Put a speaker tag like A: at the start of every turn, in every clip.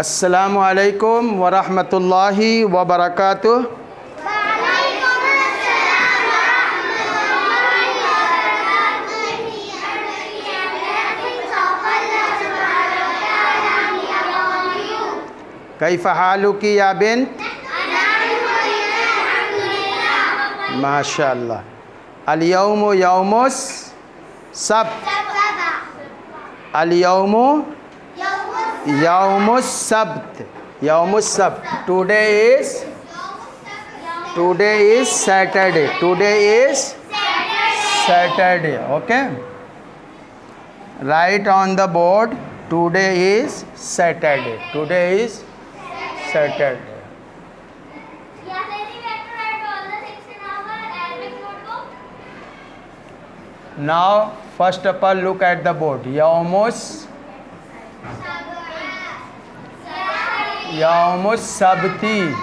A: अस्सलामु अलैकुम वरहमतुल्लाहि वबरकातुह। कैफ़ हालुकी या बिन्त? माशाअल्लाह। अल-यौमु यौमुस सब्त। अल-यौमु यौमुस सब्त। यौमुस सब्त। Today is Saturday. Today is Saturday. Okay. Write on the board. Today is Saturday. Today is Saturday. Now, first of all, look at the board. Yaumus Sabti.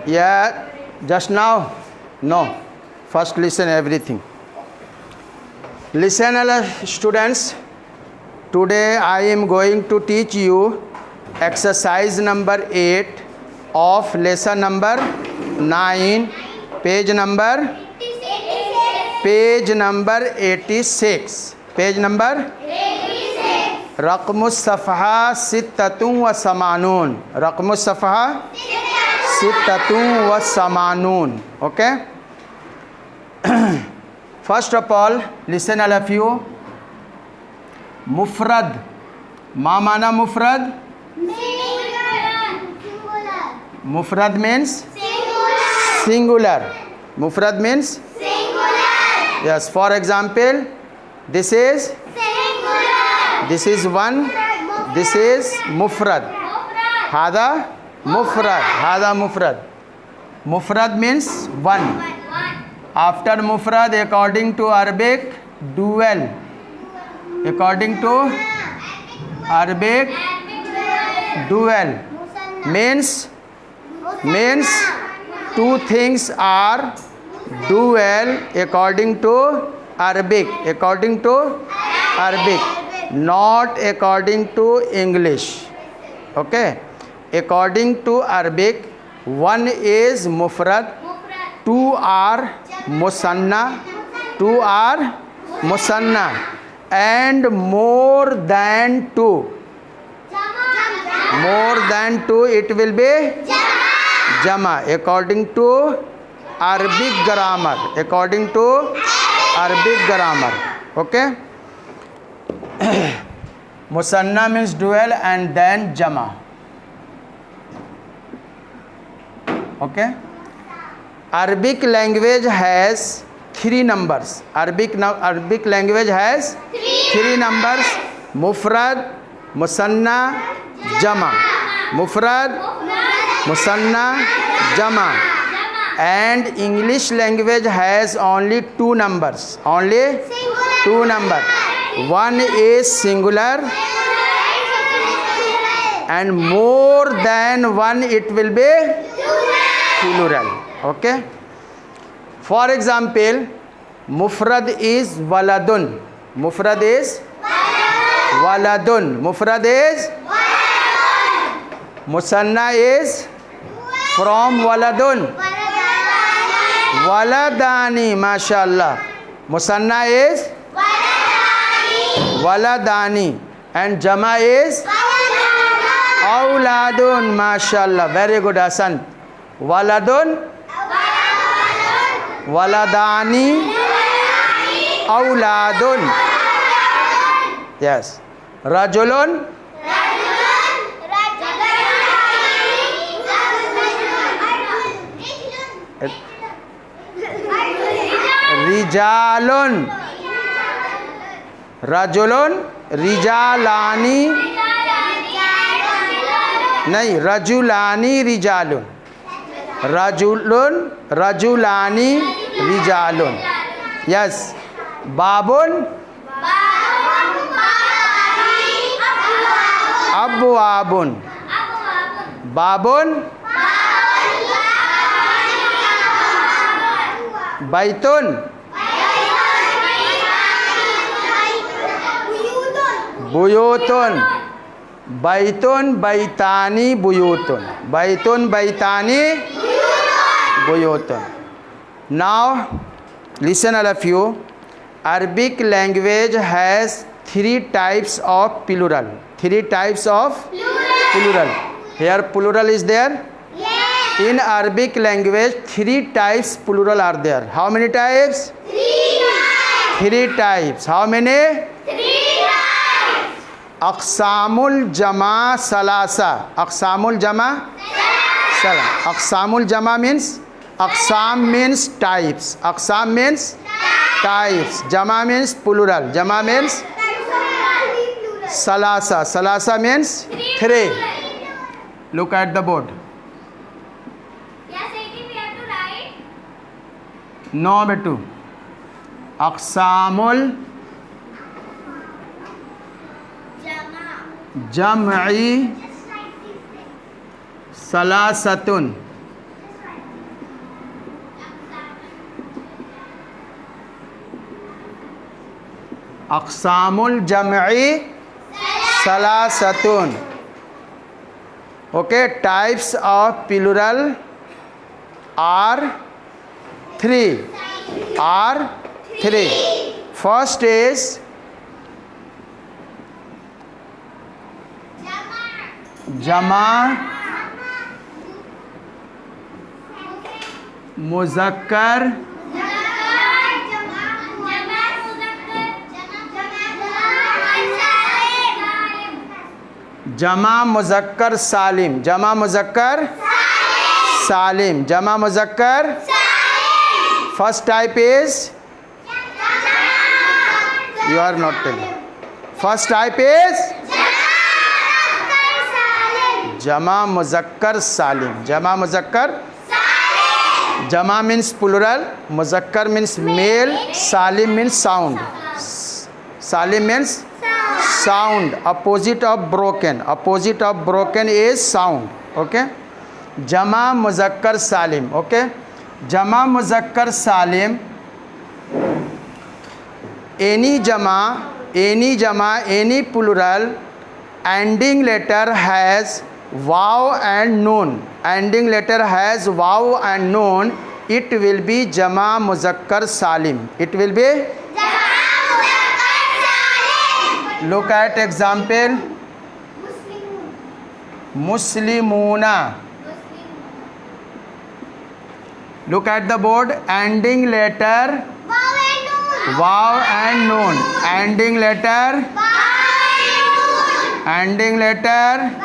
A: Yeah, just now? No. First listen everything. Listen all students. Today I am going to teach you exercise number 8 of lesson number 9, page number 86. Page number 86. रक़्मुस सफ़हा सित्ततुन व समानून. रक़्मुस सफ़हा सित्ततुन व समानून. Okay. First of all, listen all of you. मुफ़रद. मा माना मुफ़रद? मुफ़रद means singular. मुफ़रद means singular. Yes. For example, this is singular. This is one. This is मुफ़रद. Hada मुफ़रद. Hada मुफ़रद. मुफ़रद means one. After मुफ़रद, according to Arabic, dual. According to Arabic, dual means two things are dual according to Arabic. According to Arabic, not according to English. Okay. According to Arabic, one is mufrad, two are musanna, and more than two. More than two, it will be jama. According to Arabic grammar. According to Arabic grammar. Okay. Musanna means dual and then jama. Okay. Arabic language has 3 numbers. Arabic language has 3 numbers: mufrad, musanna, jama. Mufrad, musanna, jama. And English language has only 2 numbers. Only 2 numbers. One is singular and more than one it will be plural. Okay. For example, mufrad is waladun. Mufrad is waladun. Mufrad is musanna is from waladun. Waladani. Mashallah. Musanna is waladani and jama is auladun. Mashallah. Very good, Hasan. Waladun, waladani, auladun. Yes. Rajulun, rijalun. Rajulun, rijalani. नहीं, rajulani, rijalun. Rajulun, rajulani, rijalun. Yes. Babun, abwabun. Babun, baitun, buyutun. Baitun, baitani, buyutun. Baitun, baitani, buyutun. Now, listen all of you. Arabic language has 3 types of plural. 3 types of plural. Here plural is there. In Arabic language, 3 types plural are there. How many types? 3 types. How many?
B: 3 types.
A: Aqsamul Jama Salasa. Aqsamul Jama Salasa. Aqsamul Jama means, Aqsam means types. Aqsam means types. Jama means plural. Jama means Salasa. Salasa means 3. Look at the board.
B: Yes, 18 we have to write.
A: No, betu. Aqsamul Jam'i Salasatun. Aqsamul Jam'i Salasatun. Okay, types of plural are 3. First is Jama Muzakkar Jama Muzakkar Salim. Jama Muzakkar Salim. Jama Muzakkar. First type is, you are not telling. First type is Jama Muzakkar Salim. Jama Muzakkar. Jama means plural, Muzakkar means male, Salim means sound. Salim means sound, opposite of broken. Opposite of broken is sound. Okay. Jama Muzakkar Salim. Okay. Jama Muzakkar Salim. Any Jama, any plural ending letter has Waw and Noon. Ending letter has Waw and Noon. It will be Jama Muzakkar Salim. It will be Look at example. Muslimuna. Look at the board. Ending letter Waw and Noon. Ending letter Ending letter.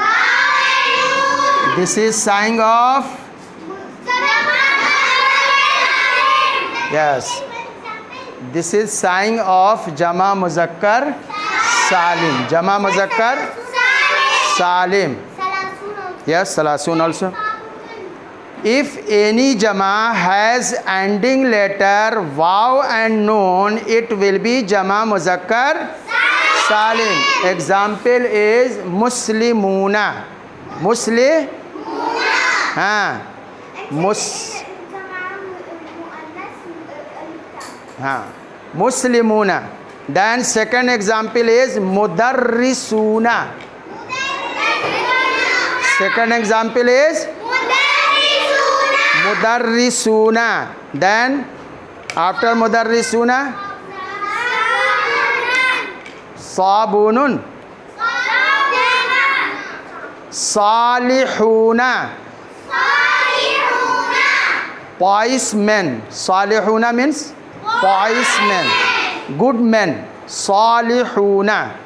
A: This is sign of. Yes. This is sign of Jama Muzakkar Salim. Jama Muzakkar Salim. Yes, Salasun also. If any Jama has ending letter Waw and Noon, it will be Jama Muzakkar Salim. Example is Muslimuna. Muslimuna. Muslimuna. Then second example is Mudarrisuna. Second example is Mudarrisuna. Then after Mudarrisuna, Sabunun. Salihuna. Pious men. Salihuna means pious men, good men. Salihuna.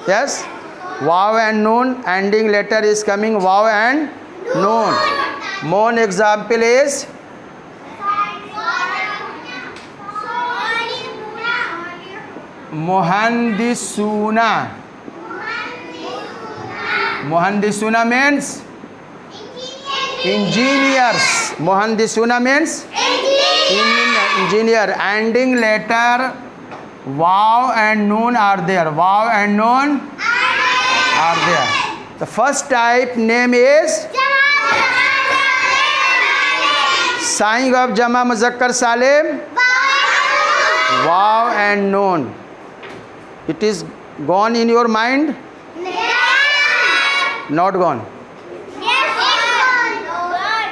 A: Yes. Waw and Noon. Ending letter is coming Waw and Noon. One example is Muhandisuna. Muhandisuna means engineers. Muhandisuna means engineer. Ending letter Waw and Noon are there. Waw and Noon are there. The first type name is sign of Jama Muzakkar Salim. Waw and Noon. It is Gone in your mind? Not gone.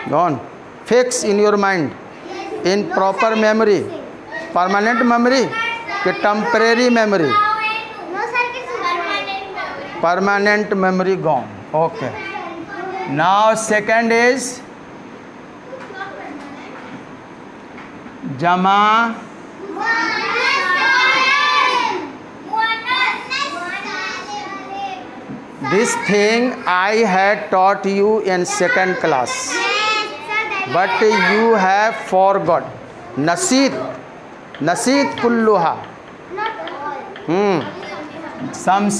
A: Gone. Fix in your mind. In proper memory. Permanent memory? कि temporary memory? Permanent memory gone. Okay. Now second is Jama. This thing I had taught you in second class, but you have forgot. Naseet kulluha. Some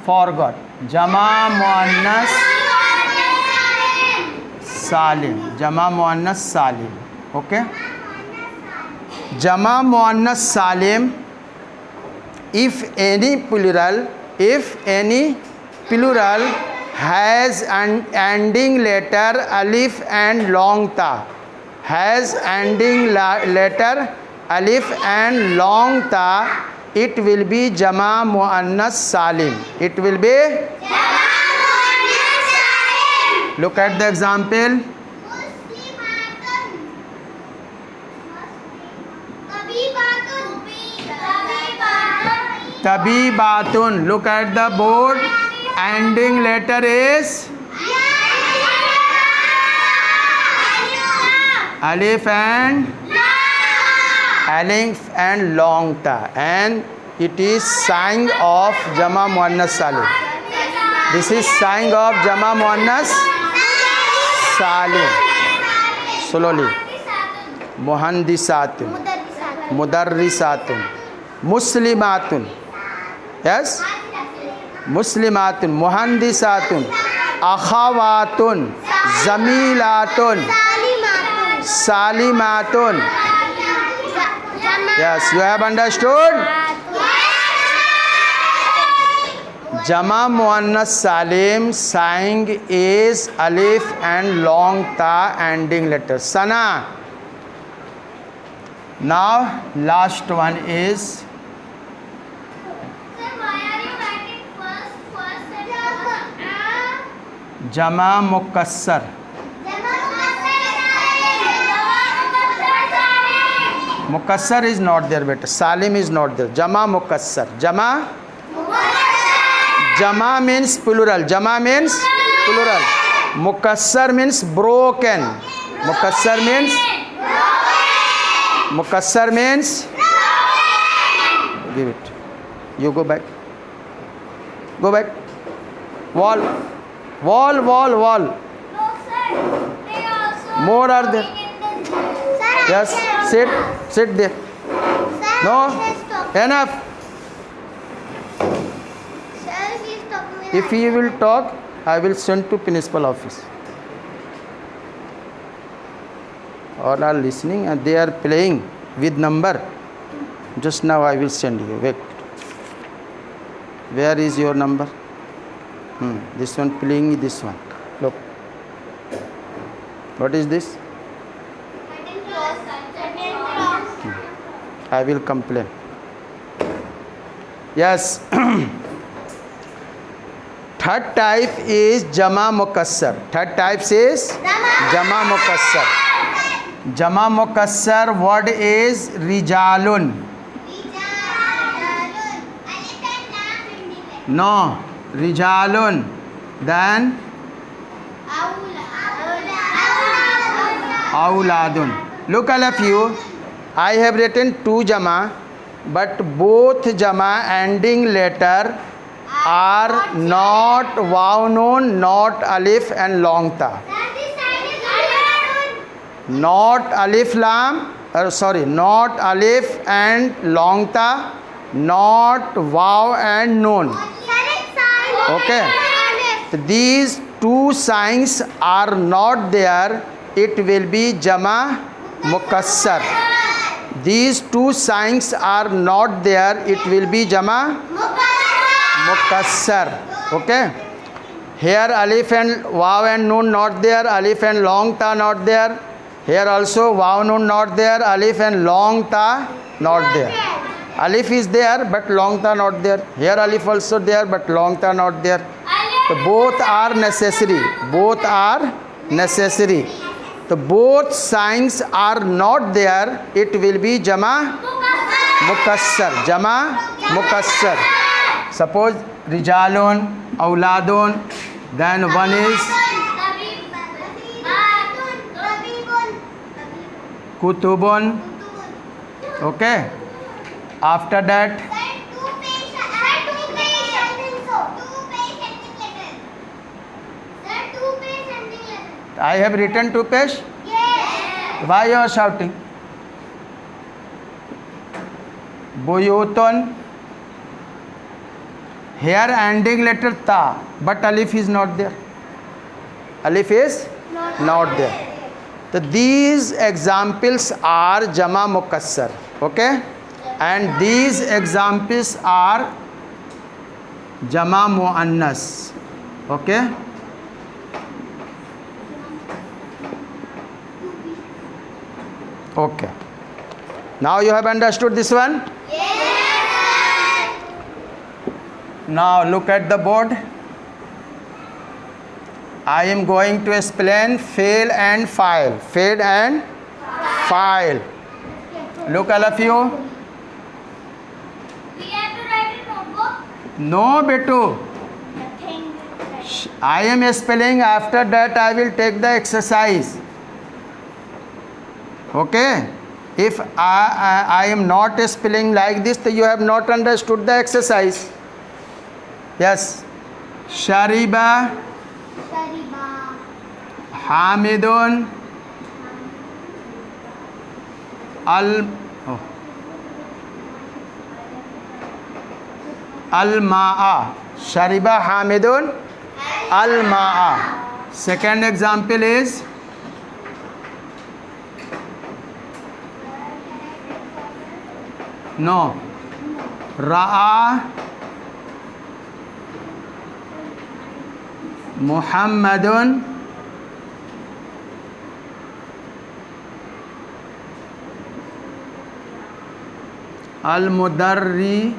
A: forgot. Jama muannas salim. Jama muannas salim. Okay. Jama muannas salim. If any plural has an ending letter alif and long ta. Has ending letter alif and long ta. It will be Jama muannas salim. It will be. Look at the example. Tabibatun. Look at the board. Ending letter is alif and long ta, and it is sign of Jama muannas salim. This is sign of Jama muannas salim. Slowly. Muhandisatun, mudarrisatun, muslimatun. Yes. Muslimatun, muhandisatun, akhawatun, zamilatun, salimatun. Yes, you have understood? Jama muannas salim sign is alif and long ta ending letter. Sana. Now last one is Jama mukassar. Mukassar is not there, beta. Salim is not there. Jama mukassar. Jama means plural. Jama means plural. Mukassar means broken. Mukassar means give it. You go back. Go back. Wall.
B: No, sir. They also
A: More are there. Yes, sit there. No, enough. If you will talk, I will send to principal office. All are listening and they are playing with number. Just now I will send you. Wait. Where is your number? This one playing this one. Look. What is this? I will complain. Yes. Third type is Jama mukassar. Third type is Jama mukassar. Jama mukassar word is rijalun. No, rijalun. Then auladun. Look all of you. I have written two Jama, but both Jama ending letter are not waw nun, not alif and long ta. Not alif lam, not alif and long ta, not waw and nun. Okay. These two signs are not there. It will be Jama mukassar. These two signs are not there. It will be Jama mukassar. Okay. Here alif and waw and nun not there. Alif and long ta not there. Here also waw nun not there. Alif and long ta not there. Alif is there, but long ta not there. Here alif also there, but long ta not there. So both are necessary. Both are necessary. So both signs are not there. It will be jama mukassar. Jama mukassar. Suppose rijalun, auladun. Then one is kutubun. Okay. After that, I have written to page. Why you are shouting? Buyutun. Here ending letter ta, but alif is not there. Alif is not there. So these examples are jama mukassar. Okay? And these examples are jama muannas. Okay? Okay. Now you have understood this one? Now look at the board. I am going to explain fail and file. Fail and file. Look all of you.
B: We have to write in notebook.
A: No, Betu. I am spelling. After that I will take the exercise. Okay? If I am not spelling like this, then you have not understood the exercise. Yes. Shariba. Hamidun. Al-ma'a. Shariba Hamidun al-ma'a. Second example is no. Ra'a Muhammadun al-mudarrisat.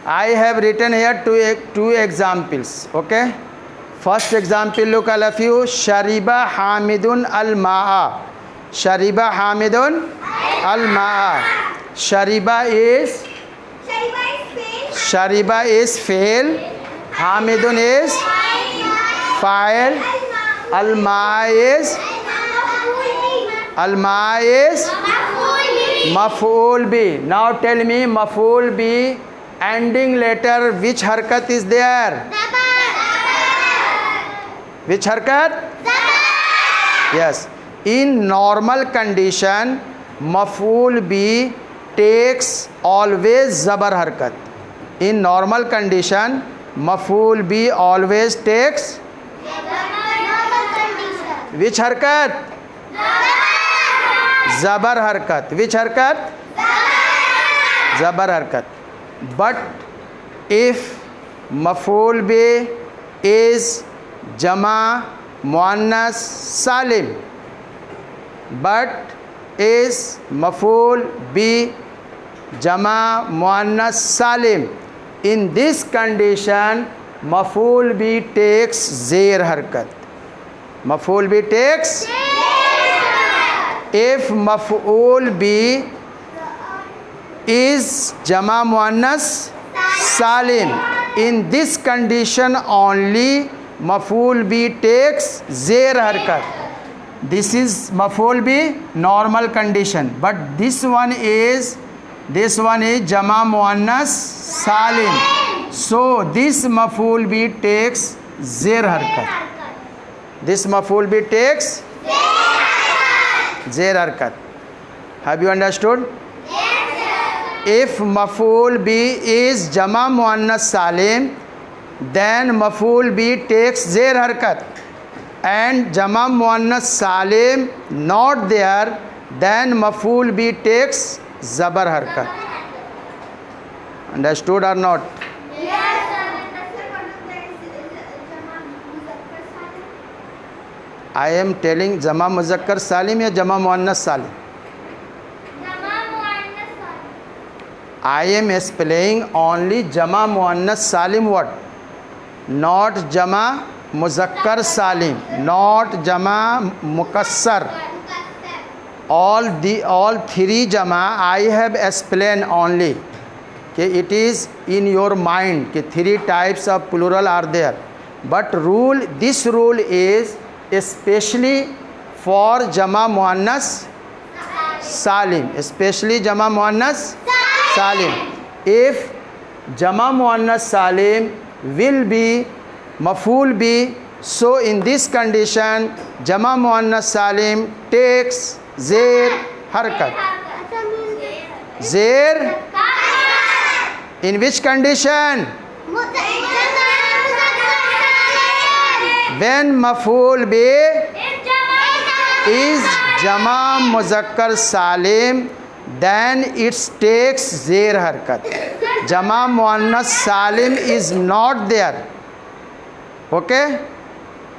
A: I have written here two examples. Okay. First example, look all of you. Shariba Hamidun al-ma'a. Shariba Hamidun al-ma'a. Shariba is fail. Hamidun is fa'il. Al-ma'a is maf'ul bi. Now tell me, maf'ul bi ending letter, which harkat is there? Which harkat? Yes. In normal condition, maf'ul bi takes always zabar harkat. In normal condition, maf'ul bi always takes which harkat? Zabar harkat. Which harkat? Zabar harkat. But if maf'ul bi is jama muannas salim, but is maf'ul bi jama muannas salim, in this condition maf'ul bi takes zer harkat. Maf'ul bi takes. If maf'ul bi is jama muannas salim, in this condition only maf'ul bi takes zer harkat. This is maf'ul bi normal condition, but this one is jama muannas salim. So this maf'ul bi takes zer harkat. This maf'ul bi takes zer harkat. Have you understood? If maf'ul bi is jama muannas salim, then maf'ul bi takes zer harkat, and jama muannas salim not there, then maf'ul bi takes zabar harkat. Understood or not? I am telling jama muzakkar salim या jama muannas salim. I am spelling only Jama Muannas Salim word, not Jama Muzakkar Salim, not Jama Mukassar. All three Jama I have explained only. It is in your mind कि three types of plural are there, but this rule is especially for Jama Muannas Salim, especially Jama Muannas Salim. If Jama Muannas Salim will be maf'ul bi, so in this condition Jama Muannas Salim takes Zair harkat. Zair in which condition? When maf'ul bi is Jama Muzakkar Salim, then it takes Zair harkat. Jama Muannas Salim is not there. Okay?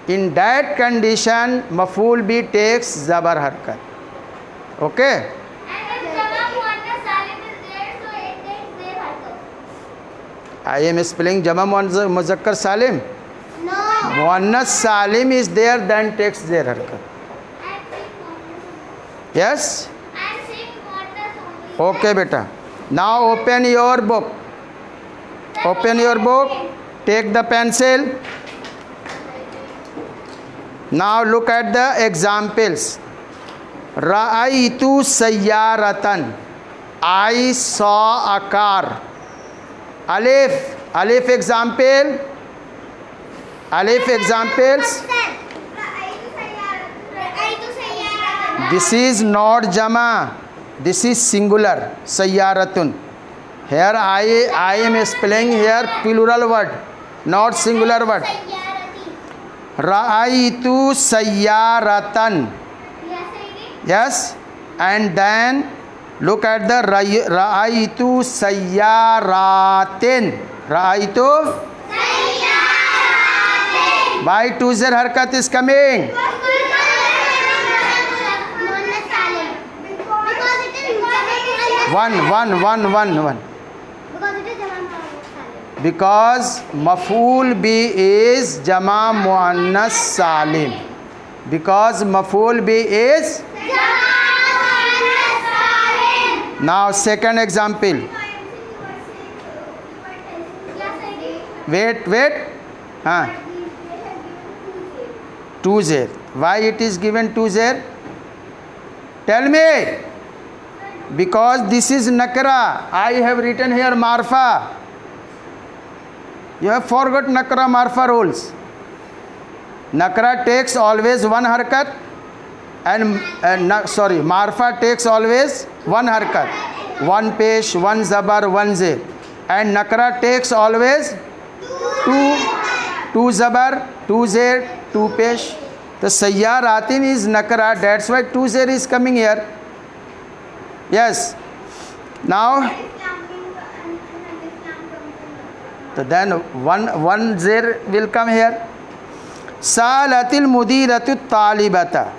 A: In that condition, maf'ul bi takes Zabar harkat. Okay? I am spelling Jama Muzakkar Salim.
B: No.
A: Muannas Salim is there, then takes Zair harkat. Yes? Okay, beta. Now open your book. Open your book. Take the pencil. Now look at the examples. Ra'aytu sayyaratan. I saw a car. Alif. Alif example. Alif examples. This is not Jama. This is singular. Sayyaratun. Here I am spelling here plural word, not singular word. Ra'aytu sayyaratan. Yes. And then look at the Ra'aytu sayyaratin. Ra'aytu. Why two zer harkat is coming? One. Because maf'ul bi is Jama Muannas Salim. Because maf'ul bi is. Now second example. Wait. Two zer. Why it is given two zer? Tell me. Because this is nakra. I have written here marfa. You have forgot nakra marfa rules. Nakra takes always one harkat and marfa takes always one harkat. One pesh, one zabar, one zair. And nakra takes always two zabar, two zair, two pesh. The sayyaratin is nakra. That's why two zair is coming here. Yes. Now, so then one zair will come here. Salatil mudiratu talibata.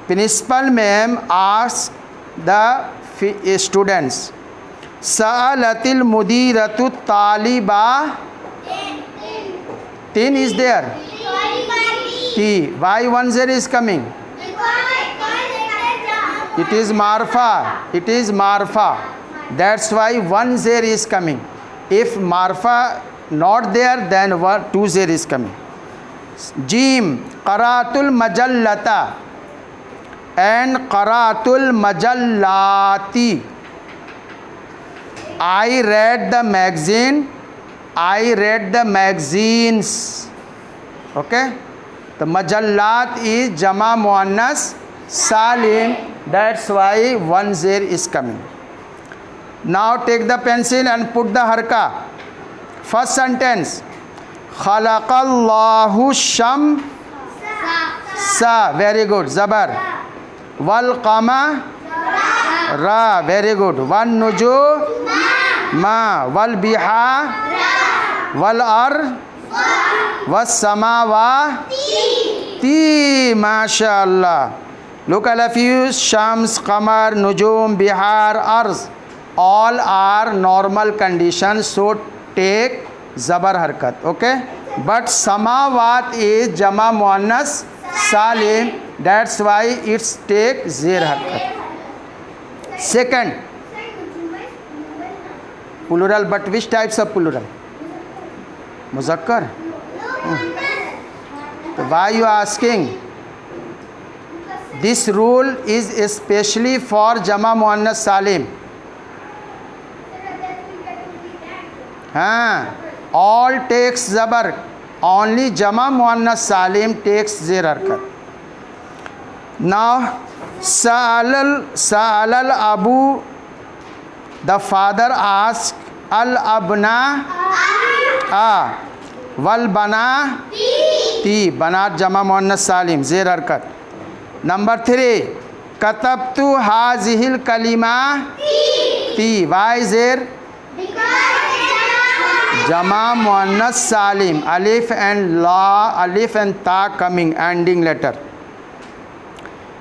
A: Principal ma'am asked the students. Salatil mudiratu taliba. Tin is there. T. Why one zair is coming? It is marfa. It is marfa. That's why one zair is coming. If marfa not there, then two zair is coming. Jim. Qaratul majallata and qaratul majallati. I read the magazine. I read the magazines. Okay. The majallat is Jama Muannas Salim. That's why one zair is coming. Now take the pencil and put the harka. First sentence. Khalaqallahu sham sa. Very good. Zabar. Wal qama ra. Very good. Wan nuju ma. Wal biha wal ar was samawa ti. MashaAllah. Look at a few. Shams, Qamar, Nujum, Bihar, Arz. all are normal condition, so take ज़बर हरकत. Okay, but samawat is jama muannas salim, that's why it's take ज़ेर हरकत. Second, plural, but which types of plural? मुज़क्कर. So why you asking? This rule is especially for jama muannas salim. हाँ, all takes ज़बर, only jama muannas salim takes ज़ेर हरकत. Now sa'alal abu, the father asked, al abna wal bana ती, बनात जमा मुअन्नस सालिम ज़ेर हरकत. Number 3, कतबतु हाज़िहिल कलिमा ती, Y ज़ेर जमा मुअन्नस सालिम, अलिफ एंड ता coming ending letter.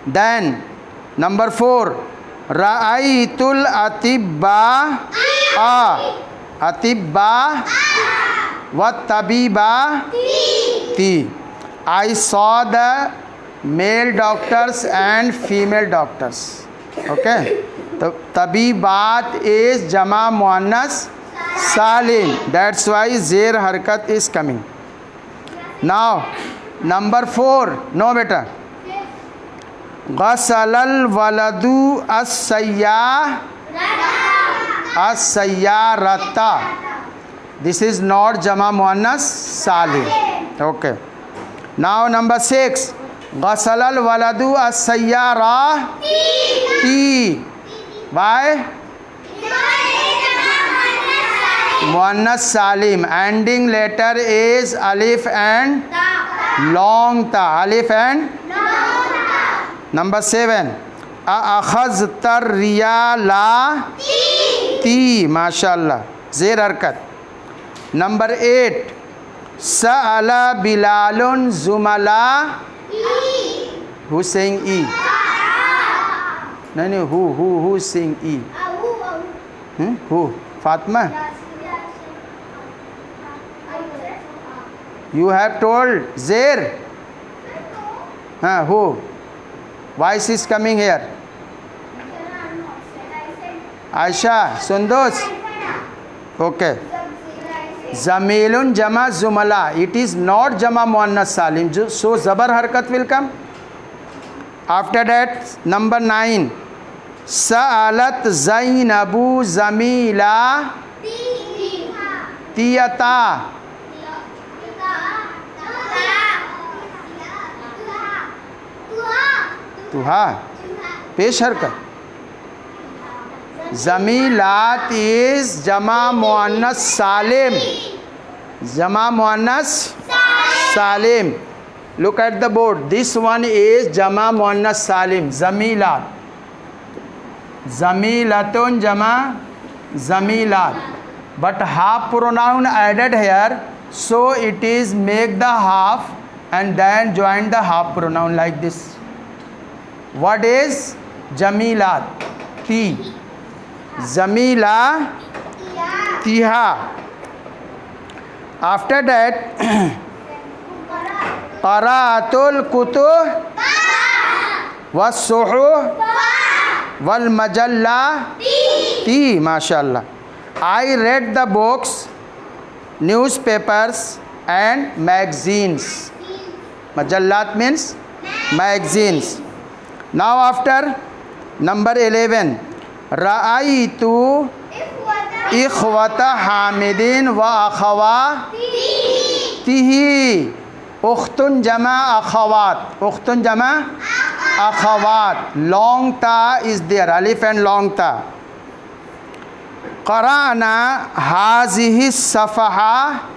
A: Then number 4, रअयतुल अतिब्बा व तबीबा ती, I saw the male doctors and female doctors. Okay, तो तबीबात is जमा मुअन्नस सालिम, that's why ज़ेर हरकत is coming. Now number 4, no बेटा, गसलल वलदु as-sayyarata, this is not jama muannas salim. Okay, now number 6, गसलल वलदु as-sayyarati, why? मुअन्नस Salim, ending letter is alif and long ta, alif and. Number 7, अखज़तर रियाला ती, माशाल्लाह ज़ेर हरकत. Number 8, सअला बिलालुन जुमला, who saying e? नहीं, who saying e? Who? Fatima? You have told ज़ेर. Who? Voice is coming here. Aisha, Sundus. Okay. Zamilun jama zumala. It is not jama muannas salim. So zabar harkat will come. After that, number 9. Sa'alat Zainabu zamila tiyata. तुहा, पेश हरकत. ज़मीलात is जमा मुअन्नस सालिम, जमा मुअन्नस सालिम. Look at the board. This one is jama muannas salim, zamilat. Zamilatun jama zamilat. But half pronoun added here, so it is make the half and then join the half pronoun like this. What is jamilat? Ti. Zamila tiha. After that, qara'atul kutub was-suhuf wal-majalla ti. Mashallah. I read the books, newspapers and magazines. Majallat means magazines. Now after number 11, ra'aytu ikhwata hamidin wa akhawatihi. Ukhtun jama akhawat. Ukhtun jama akhawat. Long ta is there, alif and long ta. Qara'na hazihi safahati.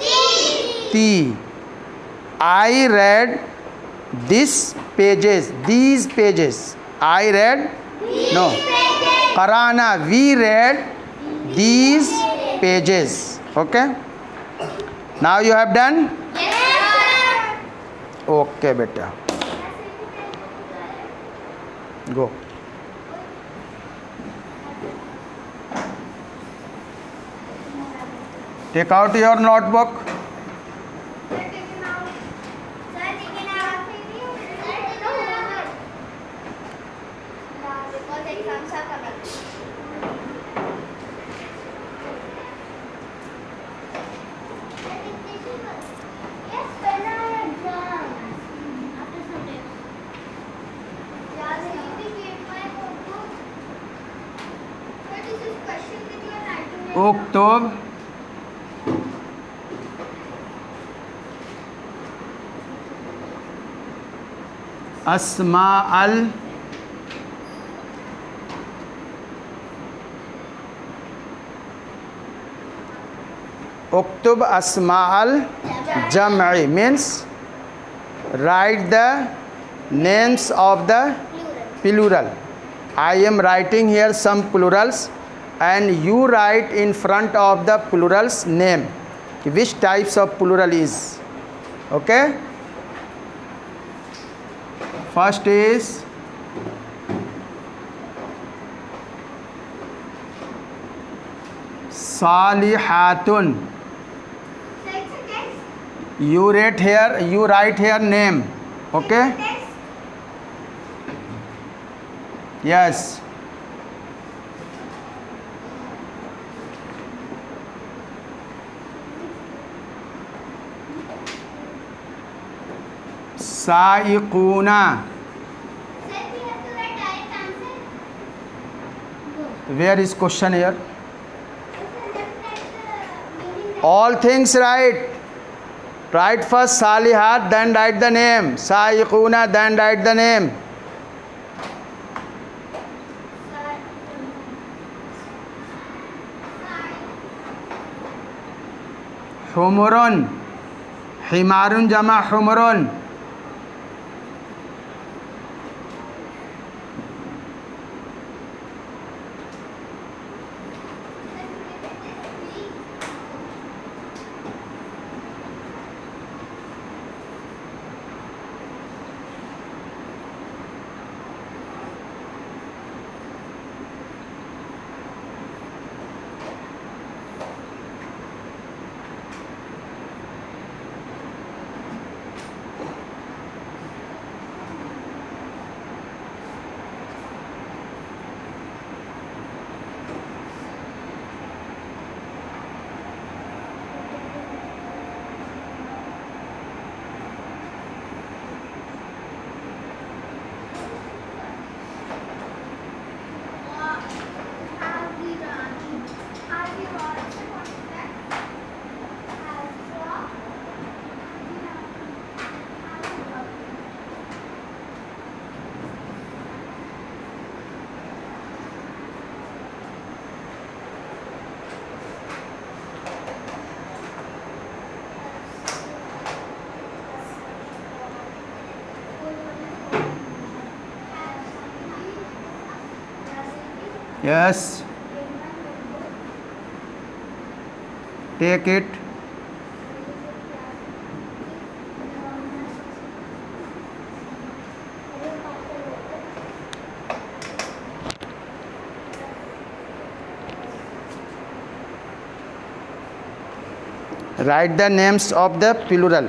A: I read these pages. I read, no. Qara'na, we read these pages. Okay. Now you have done. Okay, beta. Go. Take out your notebook.
B: Sir, take him out. Sir, take him out. Sir, take him out. Yeah, because exams are coming. Yes, when are exams? After some days. Yeah, so you will get my notebook. Sir, this is question that you are writing.
A: اكتب أسماء اكتب أسماء الجمع means write the names of the plural. I am writing here some plurals and you write in front of the plural's name which types of plural is. Okay, first is salihatun. You write here name. Okay, yes. Saiquna. Where is question here? All things right. Write first Salihat, then write the name. Saiquna, then write the name. Humurun. Himarun jama humurun. Yes. Take it. Write the names of the plural.